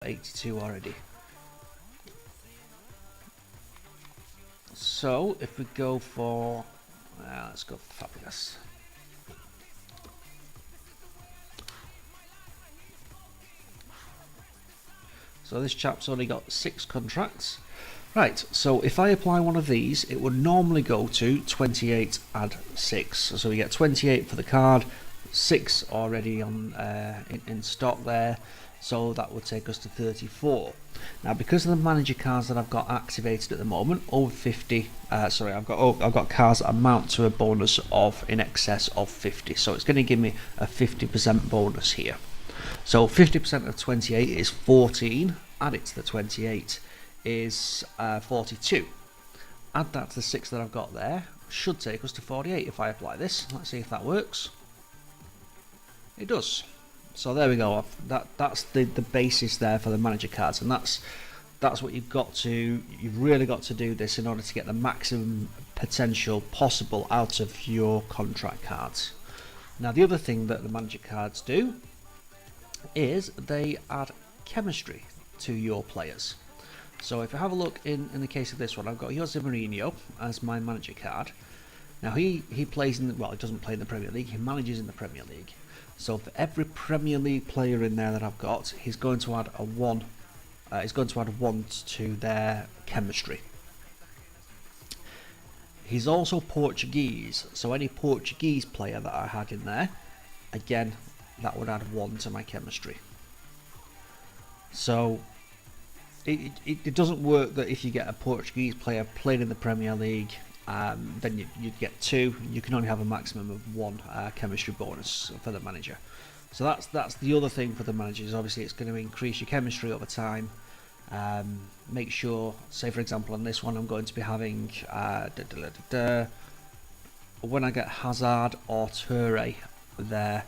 82 already. So if we go for, let's go for Fabulous. So this chap's only got 6 contracts. Right, so if I apply one of these, it would normally go to 28 add 6. So we get 28 for the card, 6 already on in stock there. So that would take us to 34. Now, because of the manager cards that I've got activated at the moment, over 50. Sorry, I've got cards that amount to a bonus of in excess of 50. So it's going to give me a 50% bonus here. So 50% of 28 is 14. Add it to the 28 is 42. Add that to the 6 that I've got there. Should take us to 48 if I apply this. Let's see if that works. It does. So there we go. That's the basis there for the manager cards, and that's what you've really got to do this in order to get the maximum potential possible out of your contract cards. Now, the other thing that the manager cards do is they add chemistry to your players. So if I have a look in the case of this one, I've got Jose Mourinho as my manager card. Now he plays he doesn't play in the Premier League, he manages in the Premier League. So for every Premier League player in there that I've got, he's going to add a 1. He's going to add 1 to their chemistry. He's also Portuguese, so any Portuguese player that I had in there, again, that would add 1 to my chemistry. So it doesn't work that if you get a Portuguese player playing in the Premier League, then you'd get 2. You can only have a maximum of 1 chemistry bonus for the manager. So that's the other thing for the managers. Obviously, it's going to increase your chemistry over time. Make sure, say for example, on this one, I'm going to be having when I get Hazard or Toure there,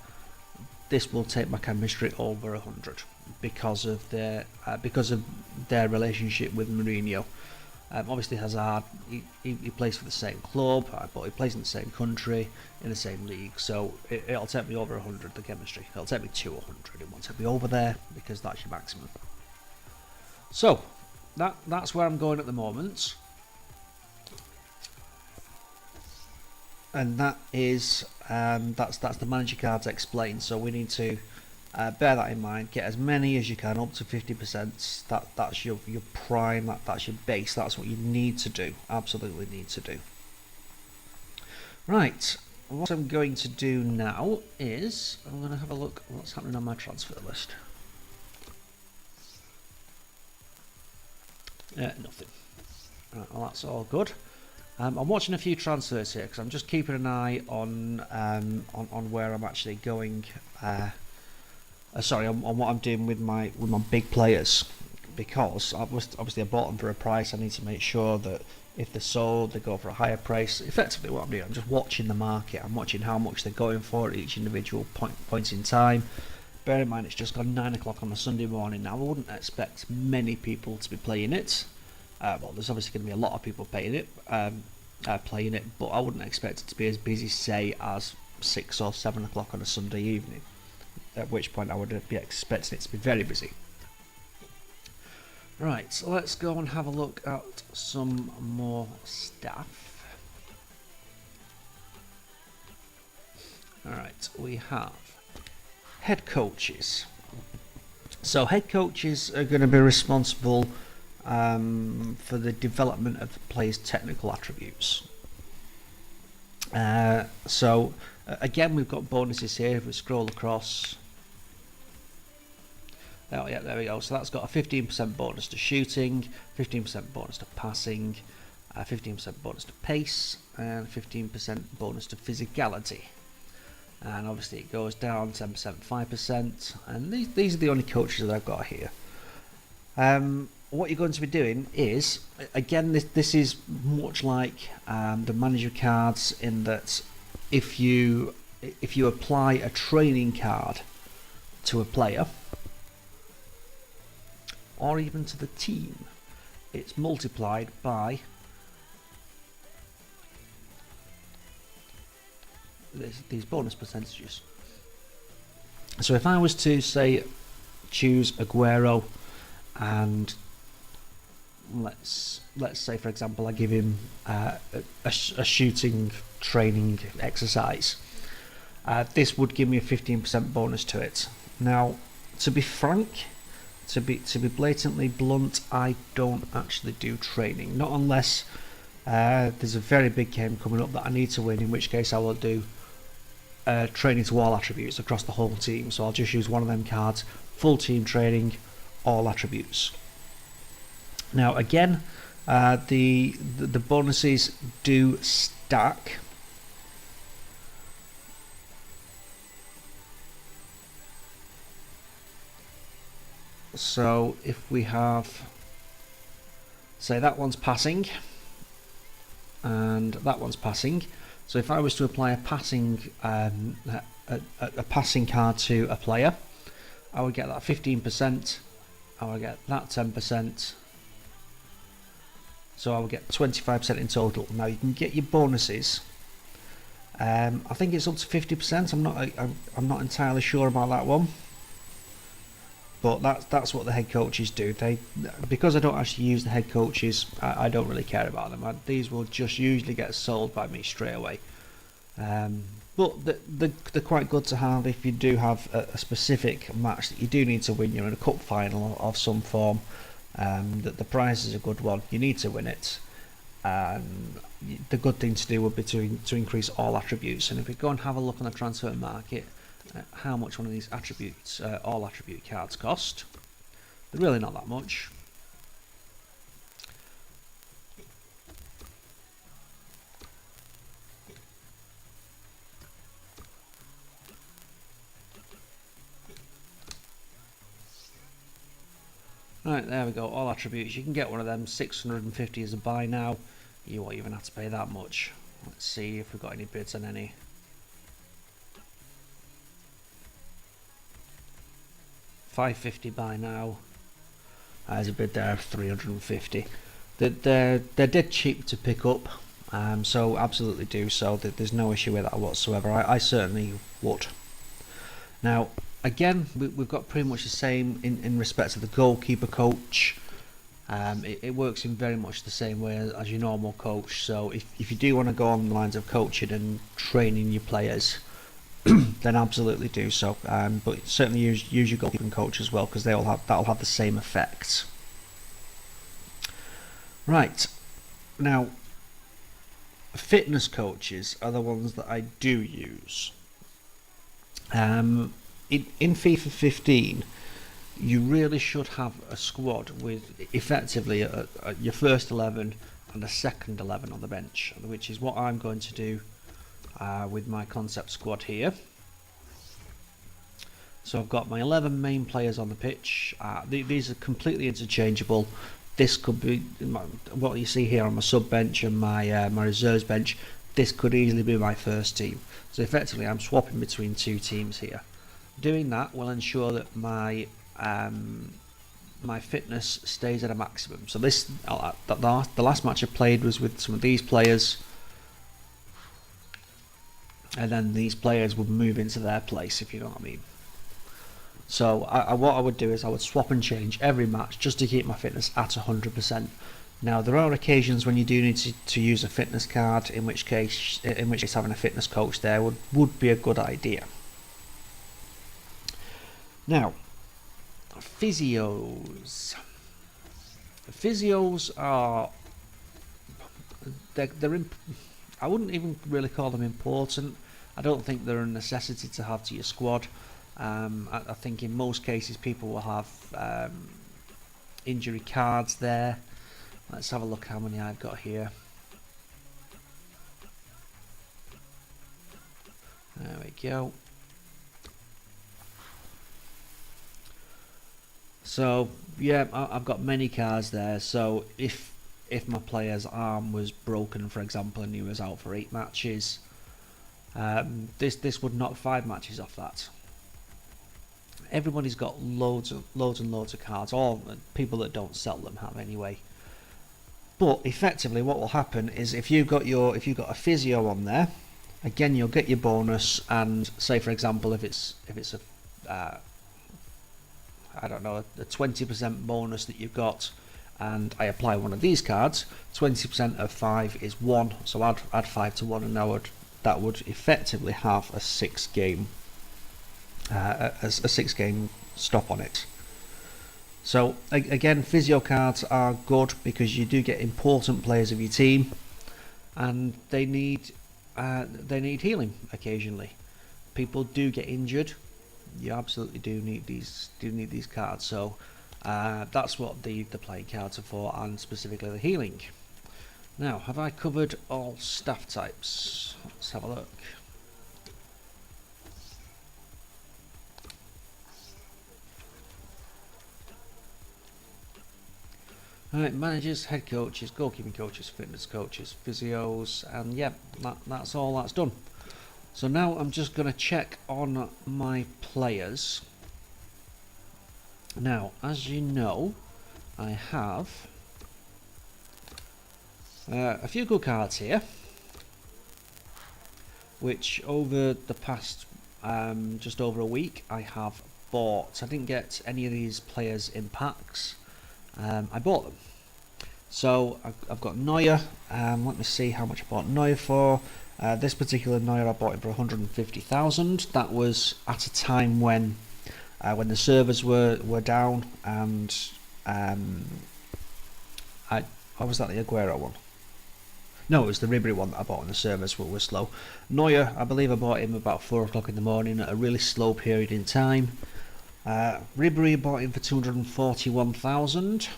this will take my chemistry over 100 because of their relationship with Mourinho. Obviously Hazard, he plays for the same club, but he plays in the same country, in the same league, so it'll take me over 100, the chemistry. It'll take me to 100, it won't take me over there, because that's your maximum. So, that's where I'm going at the moment. And that is, that's the manager cards explained, so we need to bear that in mind. Get as many as you can, up to 50%. That's your prime. That's your base. That's what you need to do. Absolutely need to do. Right. What I'm going to do now is I'm going to have a look at what's happening on my transfer list. Nothing. Right, well, that's all good. I'm watching a few transfers here because I'm just keeping an eye on where I'm actually going. Sorry, on what I'm doing with my big players, because obviously I bought them for a price. I need to make sure that if they're sold, they go for a higher price. Effectively, what I'm doing, I'm just watching the market. I'm watching how much they're going for at each individual point in time. Bear in mind, it's just gone 9 o'clock on a Sunday morning now. I wouldn't expect many people to be playing it. Well, there's obviously going to be a lot of people playing it, but I wouldn't expect it to be as busy, say, as 6 or 7 o'clock on a Sunday evening. At which point I would be expecting it to be very busy. Right, so let's go and have a look at some more stuff. Alright, we have head coaches. So head coaches are going to be responsible for the development of the players' technical attributes. So again, we've got bonuses here. If we scroll across, oh yeah, there we go. So that's got a 15% bonus to shooting, 15% bonus to passing, 15% bonus to pace, and 15% bonus to physicality. And obviously it goes down 10%, 5%, and these are the only coaches that I've got here. What you're going to be doing is, again, this is much like the manager cards, in that if you apply a training card to a player, or even to the team, it's multiplied by these bonus percentages. So if I was to say choose Aguero and let's say for example I give him a shooting training exercise. This would give me a 15% bonus to it. Now, to be frank, to be blatantly blunt, I don't actually do training, not unless there's a very big game coming up that I need to win, in which case I will do training to all attributes across the whole team. So I'll just use one of them cards, full team training, all attributes. Now again, the bonuses do stack. So if we have, say that one's passing and that one's passing, so if I was to apply a passing passing card to a player, I would get that 15%, I would get that 10%, so I would get 25% in total. Now you can get your bonuses. I think it's up to 50%. I'm not entirely sure about that one, but that's what the head coaches do. Because I don't actually use the head coaches, I don't really care about them. These will just usually get sold by me straight away. But they're quite good to have if you do have a specific match that you do need to win. You're in a cup final of some form. That the prize is a good one. You need to win it. The good thing to do would be to increase all attributes. And if we go and have a look on the transfer market, how much one of these attributes, all attribute cards cost, they're really not that much. Right, there we go, all attributes. You can get one of them, 650 as a buy now. You won't even have to pay that much. Let's see if we've got any bids on any. $550 buy now. There's a bid there of 350. They're dead cheap to pick up, so absolutely do so. There's no issue with that whatsoever. I certainly would. Now, again, we've got pretty much the same in respect to the goalkeeper coach. It works in very much the same way as your normal coach. So if you do want to go on the lines of coaching and training your players, then absolutely do so. But certainly use your goalkeeping coach as well, because that'll have the same effect. Right, now fitness coaches are the ones that I do use. In FIFA 15, you really should have a squad with effectively your first 11 and a second 11 on the bench, which is what I'm going to do with my concept squad here. So I've got my 11 main players on the pitch. These are completely interchangeable. This could be what you see here on my sub bench and my reserves bench. This could easily be my first team. So effectively I'm swapping between two teams here. Doing that will ensure that my fitness stays at a maximum. So this the last match I played was with some of these players, and then these players would move into their place, if you know what I mean. So what I would do is I would swap and change every match just to keep my fitness at 100%. Now there are occasions when you do need to use a fitness card, in which case having a fitness coach there would be a good idea. Now, physios. Physios are I wouldn't even really call them important. I don't think they're a necessity to have to your squad. I think in most cases people will have injury cards there. Let's have a look how many I've got here. There we go. So yeah, I've got many cards there. So if my player's arm was broken, for example, and he was out for 8 matches, this would knock 5 matches off that. Everybody's got loads and loads of cards. All people that don't sell them have anyway. But effectively, what will happen is if you've got a physio on there, again you'll get your bonus. And say for example, if it's a I don't know, a 20% bonus that you've got, and I apply one of these cards, 20% of 5 is 1, so add 5 to 1, and that would effectively have a 6-game a 6-game stop on it. So again, physio cards are good because you do get important players of your team, and they need healing occasionally. People do get injured. You absolutely do need these cards. So that's what the playing cards are for, and specifically the healing. Now, have I covered all staff types? Let's have a look. Alright, managers, head coaches, goalkeeping coaches, fitness coaches, physios, and yeah, that's all that's done. So now I'm just going to check on my players. Now, as you know, I have a few good cards here, which over the past just over a week I have bought. I didn't get any of these players in packs. I bought them. So I've got Neuer. Let me see how much I bought Neuer for. This particular Neuer I bought him for 150,000. That was at a time when the servers were down, and was that the Aguero one? No, it was the Ribery one that I bought when the servers were slow. Neuer, I believe I bought him about 4 o'clock in the morning at a really slow period in time. Ribery bought him for 241,000,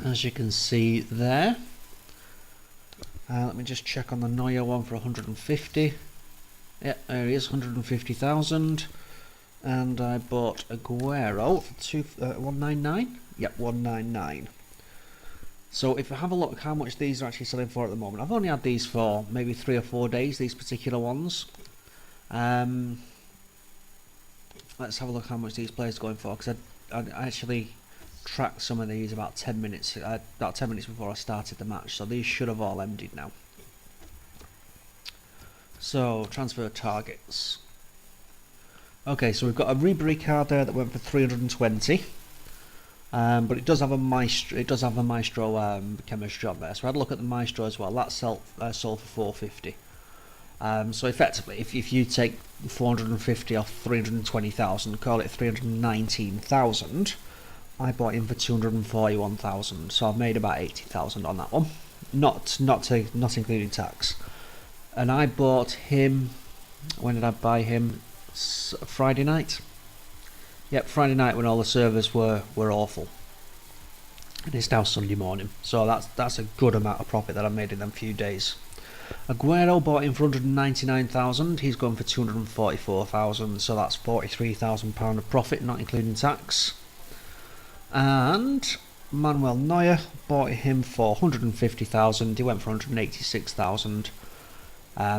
as you can see there. Let me just check on the Neuer one for 150. Yeah, there he is, 150,000. And I bought Aguero for 199. Yep, 199. So if I have a look at how much these are actually selling for at the moment, I've only had these for maybe 3 or 4 days, these particular ones. Let's have a look how much these players are going for, because I actually tracked some of these about 10 minutes before I started the match, so these should have all ended now. So transfer targets. Okay, so we've got a Ribery card there that went for 320, but it does have a Maestro. It does have a Maestro chemistry on there. So I had a look at the Maestro as well. That sold for 450. So effectively, if you take 450 off 320,000, call it 319,000, I bought him for 241,000. So I've made about 80,000 on that one, not including tax. And I bought him. When did I buy him? Friday night. Yep, Friday night when all the servers were awful. And it's now Sunday morning. So that's a good amount of profit that I made in them few days. Aguero bought him for 199,000. He's gone for 244,000. So that's £43,000 of profit, not including tax. And Manuel Neuer, bought him for 150,000. He went for 186,000.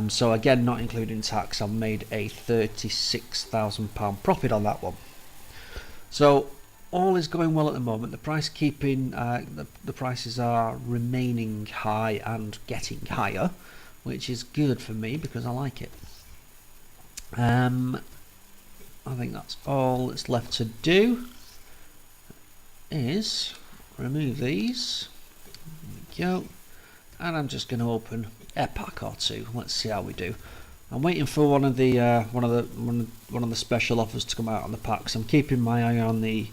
So again, not including tax, I've made a £36,000 profit on that one. So all is going well at the moment. The price keeping, the prices are remaining high and getting higher, which is good for me because I like it. I think that's all that's left to do is remove these. There we go. And I'm just going to open a pack or two. Let's see how we do. I'm waiting for one of the special offers to come out on the packs. I'm keeping my eye on the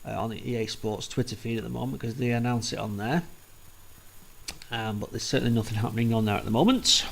EA Sports Twitter feed at the moment because they announce it on there. But there's certainly nothing happening on there at the moment.